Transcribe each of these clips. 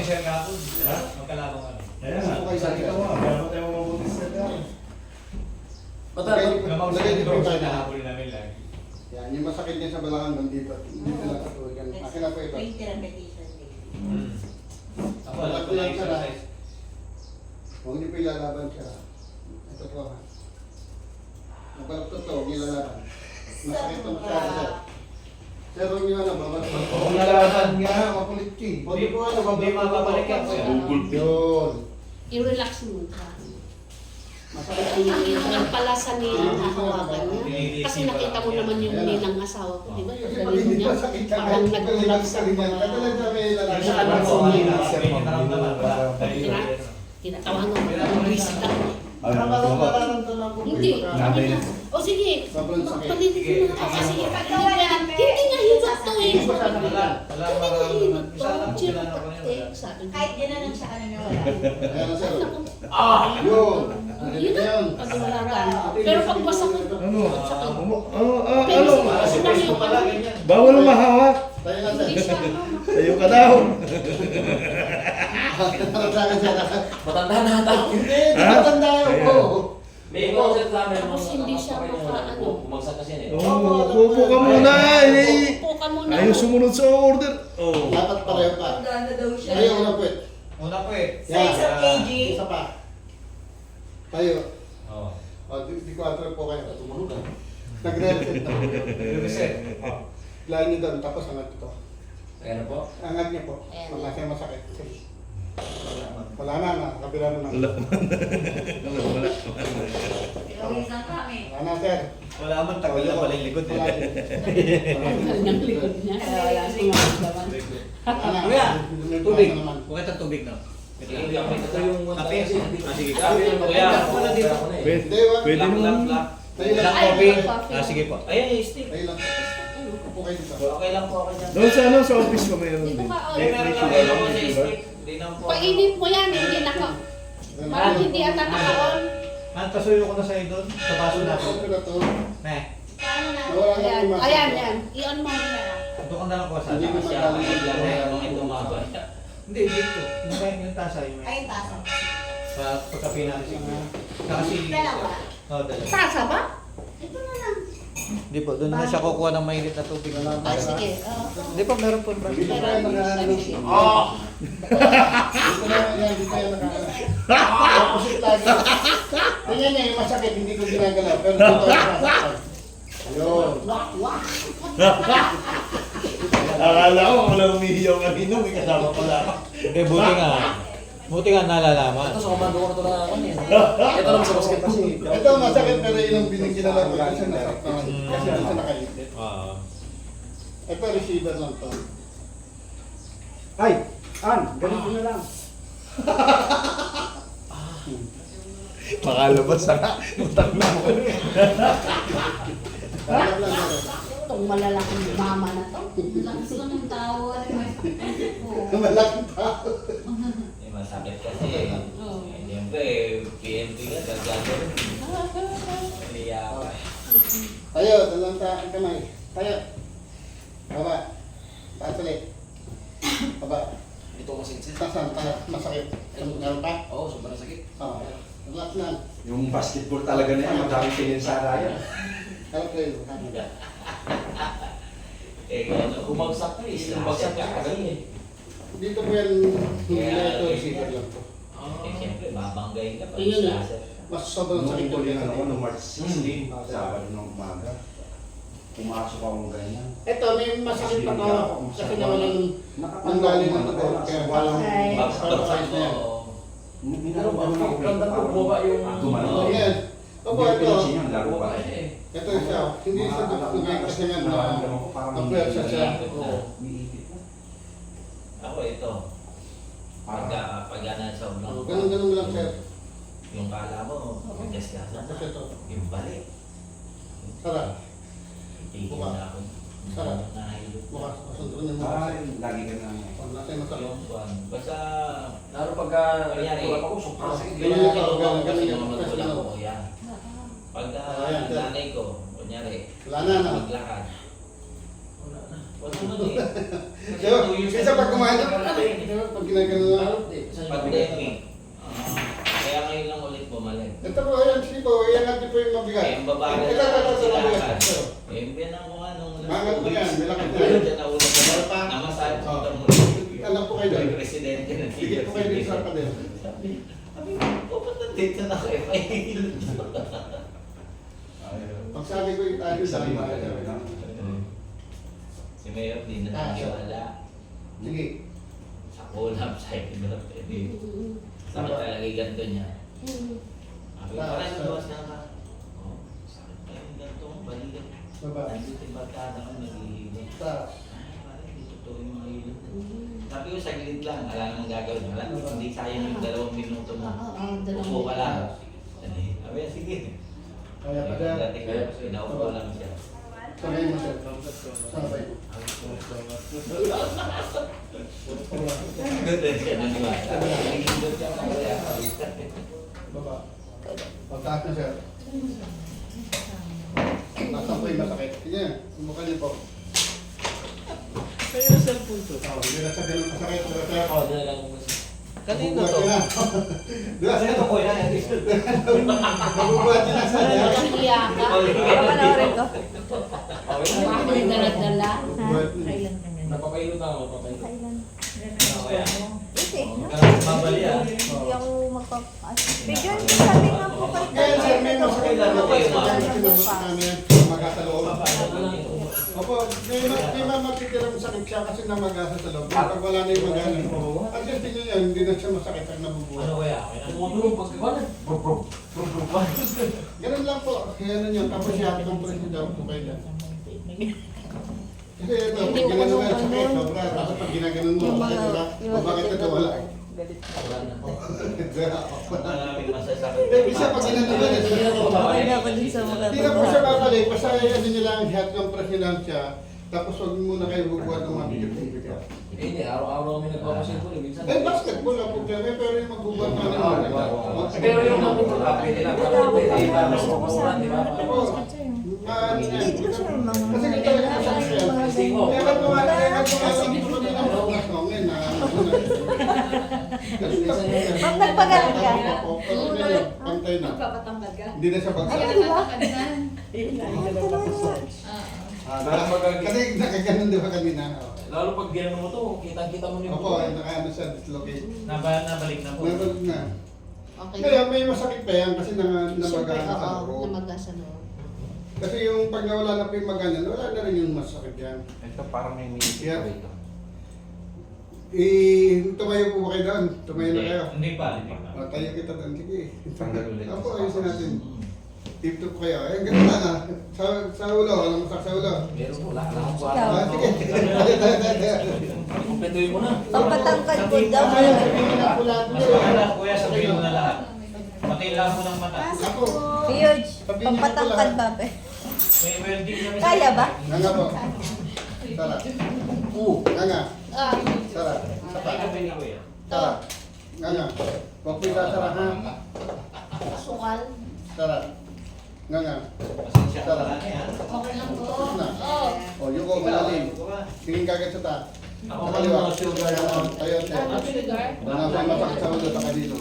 sir nga po. Magkalabang ano. Kaya nga, sakit ako. Kaya mo tayo mabuti sa kaya. Lagay dito tayo nahabol namin lagi. Yan, yung masakit niya sa balakang nandito. Dito lang katuloy yan. Akin na po ito. 20 repetition day. Ako alam ko na exercise. Huwag niyo po ilalaban siya. Ito po ha. Magbalap to, huwag niyo ilalaban. Masakit to masyado siya. Sir, huwag niyo ano, babalik. Kung nalaban nga, makulit ka eh. Huwag niyo po ano, Hindi mababalik yan, kuya. Yun. I-relax mo ka. Masakit po yung Ang pala sa nilang hahawakan niya. Kasi nakita mo naman yung nilang asawa ko, di ba? Yung galing niya, parang nag-relax sa mga... Katulad sa may lalaki. Sa Ano po, Ano, kanina, sir, may nararamdaman ba? Tinatawanan mo ng bisita. Hindi. Nanay na. O sige, Sobrang sakit. palitin mo na kasi hindi nga higot to eh. Hindi nga higot to. Chiro takte, sabi ko. Kahit gano'n sa kanina wala. Ayan na sir. Ah! Yun. Yun na, pag-ulagan. Pero pag masakit, Ano? sakit. Ano? Pero sinabi yung ano, Bawal mahawak. Tayo na hindi sir. siya ano. Tayo ka daw. Ano sa akin sir? Matanda na ata. Hindi, di matanda ako. May concept sa amin. Tapos hindi siya makaano. Bumagsak kasi yan eh. Upo ka muna. Upo ka muna. Ayaw sumunod sa order. Oh. Dapat pareho pa. Ganda daw siya. Tayo una po eh. Una po eh. Sa isang kg. Isa pa. Tayo. Oo. Di ko atro po kayo. Tumunog ka. Nagre-reset na po. Reset. Lain niyo doon, tapos angat ito. Kaya na po. Angat niyo po. Ayan. Pag nasa masakit. Wala na, kabila na Wala. naman. Wala. Pawisan kami. Wala na sir. Wala man, tagal na pala yung likod Wala eh. Ang ng likod niya. Kaya wala siyang maramdaman. na. Kuya, Dumidiretso tubig. na naman. Huwag ka tubig na. Ito yung Kape? Sige. Kape yung kuya. Wala dito. Pwede, Hindi, wag. pwede Black, naman. black. Tayo lang. Black coffee. Sige po. Ayan yung stick. Tayo lang. Upo kayo dito. Okay lang po ako dyan. Doon sa ano, sa office ko mayroon Dito din. ka, oh. Meron May lang sugar kayo lang, sa may sugar. stick. Hindi na po. Painit mo yan, hindi naka... Parang hindi ata naka-on. Pasuyo ko na sa'yo doon. Sa baso natin. Okay na to. Ne. Paano na? Nawala na Ayan, yung mask. ayan, ayan. I-on mo. Doon ka na lang ko sa Hindi ko Kasi magaling ako yung yung mga tumaba. Hindi, dito. Yung tasa yung Ay, tasa. sa pagkapi natin siguro. Kasi... Dalawa. Oo, dalawa. Tasa ba? Ito na lang. Hindi po, doon na siya kukuha ng mainit na tubig. Ay, sige. Hindi po, meron po. Dito tayo nakaano. Dito na yan, dito tayo nakaano. Opposite lagi. Tingnan niya yung masakit, hindi ko ginagalaw. Pero dito tayo masakit. Yun. Wak, wak. Akala ko wala umihiyaw kanino, may kasama pala. Hindi, buti nga. Buti nga nalalaman. Ito sa komando ko na ito na ako eh. Ito naman sa basket kasi. Ito masakit pero ilang binigyan na lang ko kasi nasakit naman. Kasi dito nakaipit. Oo. Ito receiver lang to. Ay, ganito na lang. Makalabas na nga. Utang na mo. Alam lang meron. Itong malalaking mama na to. Lakas ko ng tawa. Malaking tao. Eh, masakit kasi. Oo. Siyempre, PNP nga, gagano rin. Kaya pa. Tayo, dalang ang kamay. Tayo. Baba. Taas ulit. Baba. Ito kasi sin. Tasan, tayo. Masakit. Meron pa? Oo, sobrang sakit. Oo. Relax na. Yung basketball talaga na yan, madaming tingin sa raya. Harap kayo. Eh, ano, bumagsak ka eh. Bumagsak ka agad eh. Dito po yan. Ito receiver lang to. Eh, siyempre, babanggayin ka pag Ayun na. isa. Mas sobrang Nung sakit ito ulit. din ako, noong March 16, Sabado ng umaga. Pumasok akong ganyan. Ito, may masakit pa to. Kasi nawalan ng galing ng dugo. Kaya walang Okay. exercise na yan. Pero ramdam ko bumaba yung... Oh, yan. Opo, ito. Laro pa. Ito siya. Hindi siya dugo kasi nga na-pressure siya. Ako ito. Pagana sa ulang. Ganun lang, sir. Yung kala mo, gas-gas na. Tapos ito. Yung balik. Sarap. Tigil na ako. Sarap. Nahilo. Bukas, masundro niyo mo. Lagi ka na. Pag nasa yung masakit. Yung buwan. Basta, lalo pagka tulad ako, sobrang sakit. Ganyan Ganyan ito, ako, ganyan, kasi ganyan. naman magulang ko, yan. Pagka Ayan, sir. nanay ko, kunyari, Wala na. maglakad. Wala na. Wala na eh. Kaysa pag kumain, pag ginagano lang. Pandemic. Kaya ngayon lang ulit bumalik. Ito po, ayan, sige po, ayan natin po yung mabigat. Kaya yung babae Ito, sila mabigat. ka. Eh, yan ang kung anong... Mangat mo yan, may lakad yan. Diyan na ulo ko. Namasahe ko ito mo. Alam po kayo doon. Yung presidente ng Sige po kayo dito sa pader. Sabi ko, ba't nandito na kayo? Pag sabi ko yung tayo sa lima. Si Mayor di na nangyawala. Sige. Sa kulap, sa ikinot. Sakit talaga yung ganito niya. Sabi ko, parang naluwas na ka. Oh, sakit pa yung ganito. Balikan. Baba. Nandito yung barkada ko, naghihilot. Ta. Parang hindi totoo yung mga hilot. Sabi ko, saglit lang. Wala namang gagawin. Wala, hindi sayang yung 2 minuto mo. Upo ka lang. Sabi, sige. Kaya pa dyan. Dati kaya, pinaupo lang siya. Sabay mo siya. Sabay mo. Ganda siya naniwala. Nagigindot siya kaya. Baba. Pagtaas na siya. Nasaan po yung masakit? Sige, sumukan niyo po. Kaya sa punto. Hindi na siya ganun masakit. Kaya Oo, dala lang mo. Kanino to? Diba? Kanino ko yan? Mabubuhat niya na sa niya. Nahiya ka. Panoorin ko. Bakit may dala-dala? Napapahilot ako, napapahilot. Kasi, Mabali ah. hindi ako Bigyan, sabi nga po kayo. Kaya sir, may masakit na Kailan po. kayo, ma'am? Sinabot namin. Magasa loob. Opo, may matitira masakit siya kasi namagasa sa loob. Kapag wala na yung magana. At yung tingin niya, hindi na siya masakit ang nabubuhay. kaya? Tumutulong pagkakalan. Ganun lang po. Kaya na niya. Tapos siya ang president po kayo dyan. Kasi ito, Hindi pag mo ginagawa ano, sakit, sobra. Tapos pag ginaganon mo, yung bakit wala? O bakit ito wala? Maraming masasakit. Eh, isa pag ginagawa niya, hindi na po siya babalik. Basta ano niya lang, health ng presidencia. Tapos huwag muna kayo bubuhat ng mga bigit-bigit. Hindi, araw-araw kami nagpapasinto. Minsan. Eh, basketball lang po kami, pero yung magbubuhat na naman. Pero yung pwede lang. Pwede iba. Mas kukuran, di ba? Dito siya yung mga... Kasi kung talaga masakit yan. Kaya ba't mo nga sa gusto din ang bukas mo ngayon na Pag nagpagaling ka, pantay na. magpapatambal ka. Hindi na siya bagsak. Kasi nakaganon di ba kanina? Lalo pag gano'n mo to, kitang-kita mo yung Opo, nakaano siya, dislocate. Nabalik na po. Nabalik na. Okay. Kaya may masakit pa yan kasi Siyempre, namagaan sa oo, loob. namaga sa loob. Kasi yung pag nawala na po yung maganan, wala na rin yung masakit yan. Ito parang may minisip Yeah. pa rito. Tumayo po ba kayo doon? Tumayo na kayo? Hindi pa. O, tayo kita doon. Sige. Tanggal ulit. Opo, ayusin natin. Tip-top po kayo. Eh, ganun lang ah. Sa ulo, walang masak sa ulo. Meron mo, wala akong Ah, sige. Kumpletuhin mo na. Pampatangkad po daw. Kaya sabihin na po lahat. Kuya, sabihin mo na lahat. Pati lang mo ng mata. Ako. Huge. Pampatangkad ba? May welding kami Kaya ba? Nga po. Tara. Nga. Tara. Sapa. Tara. Nga. Huwag po yung sasara ha. Sukal. Tara. Nga. Pasensya ka Tara. na yan. Okay lang po. Tapos na. Oo. O, yung ko malalim. Tingin kagad sa ta. Ako Sa kaliwa. mga sugar Tayo, Ano, sugar? Mga masakit sa ulo, saka dito.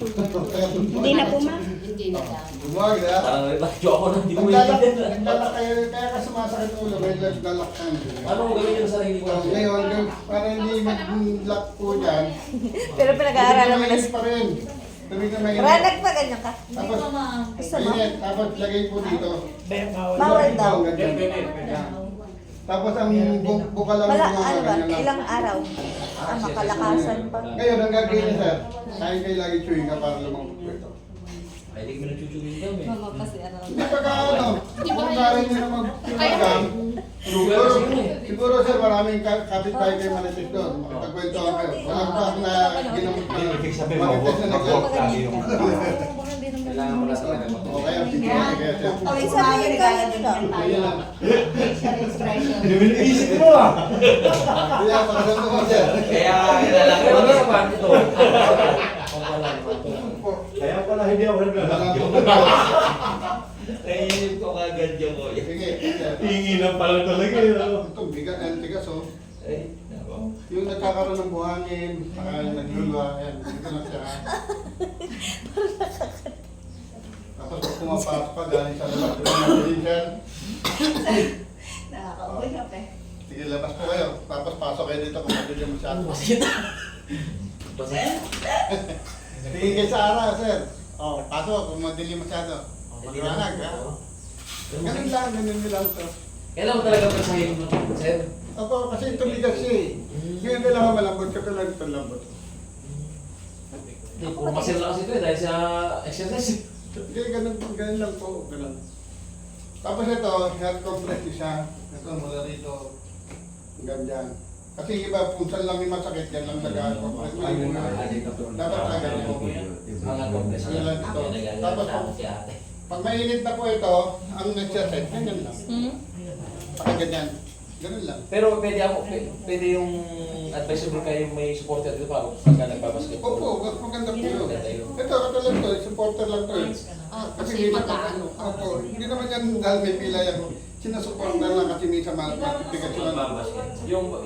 Hindi na po ma. Hindi na daw. Bumawag na. Parang may bakyo ako nang di mo Naglalak kayo, kaya ka sumasakit ulo, may naglalak ka. Ano ang gawin yung sarili ko? Ngayon, para hindi mag-lock po dyan, Pero pinag-aaralan mo na. mainit pa rin. Tumig na mainit. Ranag pa ganyan ka. Tapos, Gusto mo? mainit. Tapos, lagay po dito. Bawal daw. Ganyan. Tapos, ang buka lang Wala, mga ano ba? ganyan lang. Ilang araw? Makalakasan pa. Ngayon, ang gagawin niya, sir, kain kayo lagi chewing ka para lumambot po ito. Ay, di ko na chuchugin daw eh. Mama kasi ano. Hindi pagka ano, kung kaya niyo na mag-pinagam, siguro sir, maraming kapit-bahay kayo malitis doon. Makipagkwento ka kayo. Walang pa na ginamot na. Ibig sabihin mo, Marites na mag-walk lagi yung... Kailangan mo na talaga O kaya, bigyan na kaya sir. Okay, sabihin ka nila. Ayan lang. Isip mo ah! Kaya, pagkasanto mo sir. Kaya kailangan ko na sa pan ito. Kung wala naman ito. Kaya pala hindi ako naglalak. Walang po. Nainip ko kagad yung boy. Sige, sir. Tinginan pala talaga yun. Ito, tigas oh. Ay, nako. Yung nagkakaroon ng buhangin, saka yung nagluluwa, yan, dito na siya. Tapos pag pumapasok pa galing sa labas, ito na din siya. Nakakauboy ka pa. Sige, labas po kayo. Tapos pasok kayo dito kung madilim masyado. Tingin kayo sa araw, sir. Oh, pasok kung madilim masyado. Maliwanag, ha? Ganun lang to. Kailan mo talaga pasahin mo, sir? Ako, kasi tumigas siya eh. Ngayon kailangan malambot ka lang ito lambot. Hindi, puro masir lang kasi ito eh, dahil sa exercise. Hindi, ganun lang po. Ganun. Tapos ito, health complex siya. Ito, mula rito. Hanggang dyan. Kasi iba, punsan lang yung masakit, yan lang nag-complex. Dapat talaga ito. Mga complex Ano lang ito. Tapos, pag mainit na po ito, ang nag-set, ganyan lang. Saka ganyan. Ganun lang. Pero pwede yung advisable kayo may supporter dito pa pagka nagbabasket. Opo, maganda po yun. Ito, katulad to, supporter lang to eh. Kasi hindi mag-ano. Opo, hindi naman yan dahil may pila yan. Sinasuporter lang kasi minsan matipigat sila.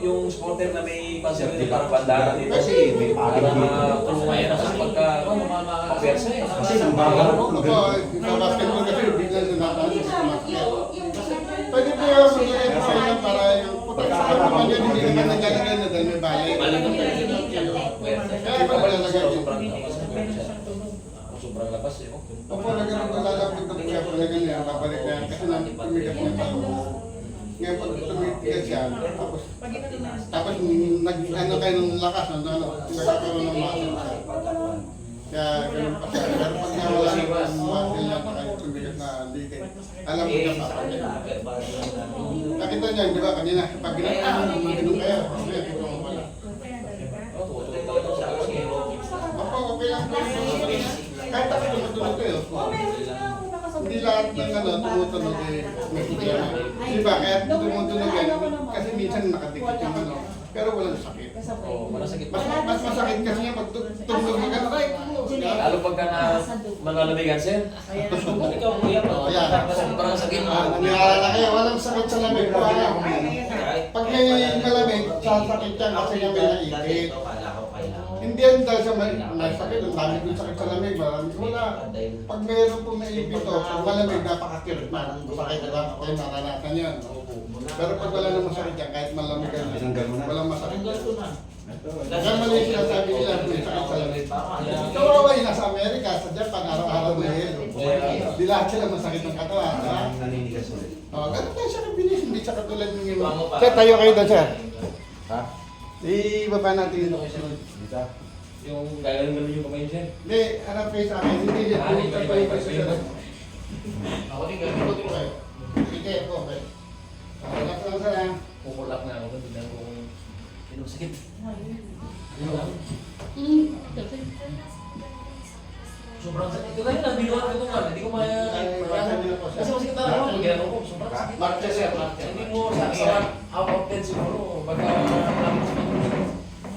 Yung supporter na may cancer dito parang bandana dito. Kasi may Para tulungan yan kasi pagka makapersa eh. Kasi nang bago. Opo, sa basketball kasi biglang sinatahan sa basket. Pwede po yung maglagay po sa inyo para yung protection naman yun, hindi naman naglalagay na dahil may balik. Balik ang talaga ng Kaya pa naglalagay yun. Sobrang lakas eh. Opo, naglalapit na po siya pala ganyan, babalik na yan kasi tumigas niya pa. Ngayon pag tumigas siya, tapos nag-ano kayo ng lakas, nagkakaroon ng muscle siya. Kaya ganun pa siya. Pero pag nawala na po ang muscle niya, saka tumigas na likid, alam mo siya pa. Nakita niya, di ba, kanina, pag ginagawa kayo, mamaya puro mo pala. Opo, okay lang po. Kahit ako tumutunog kayo. Hindi lahat ng tumutunog eh, may problema. Di ba, kaya tumutunog yan, kasi minsan nakadikit yung pero walang sakit. Oo, masakit. Mas masakit kasi nga pag tumunog ka na, ay, Lalo pagka na manlalamigan, sir. Ikaw kuya pa. Sobrang sakit. Nangyara na kayo, walang sakit sa lamig po. Pag may malamig, sasakit yan kasi nga may naipit. Hindi yan dahil sa may sakit, ang dami kong sakit sa lamig, marami. Wala. Pag mayroon po naipit o, pag malamig, napakakirot na. Sakit na lang ako yung naranasan yan. Pero pag wala namang sakit yan, kahit malamig yan, walang masakit yan. Kaya mali yung sinasabi nila, may sakit sa lamig. Kawawa yung nasa Amerika, sa Japan, araw-araw na yelo. Di lahat sila masakit ng katawan. Naninigas ulit. Ganun tayo siya kabilis, hindi siya katulad ng yung... Sir, tayo kayo doon, sir. Ha? Ibaba natin yun ako sunod. Dito? Yung gagawin yung kamay, sir. Hindi, harap kayo sa akin. Hindi, hindi. Ako din gagawin ko kayo. Sige, okay. Relax lang sir, ha? Kukulak na ako. Tignan ko kung sinong sakit. Sobrang sakit. Ito tayo lang, binuhat ko ito nga. Hindi ko maya... Kasi masakit na ako. Pag ginagawa ko, sobrang sakit. Marcha, sir. Hindi mo sa out of 10 siguro. Pagka...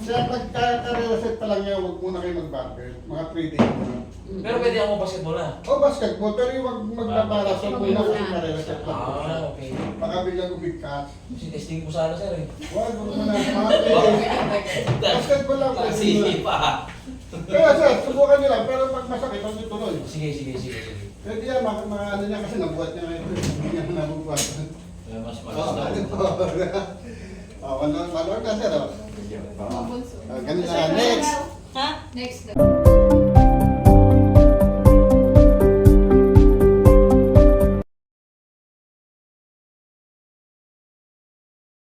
Sir, pagka-reset pa lang niya, huwag muna kayo mag-barber. Mga 3 days muna. Pero pwede ako basketball na. Basketball, pero yung magbabarasol muna kayo ka-reset lang. Okay. Baka biglang umigkas. Kasi testing ko sana, sir eh. Huwag muna, mga 3 days. Basketball lang, pwede muna. pa. Kaya sir, subukan niyo lang, pero pag masakit, huwag niyo tuloy. Sige. Pwede yan, mga ano niya kasi nabuhat niya ngayon. Hindi niya nabubuhat. Mas Maluwag na sir. Parang Ganun na, next! Ha? Next.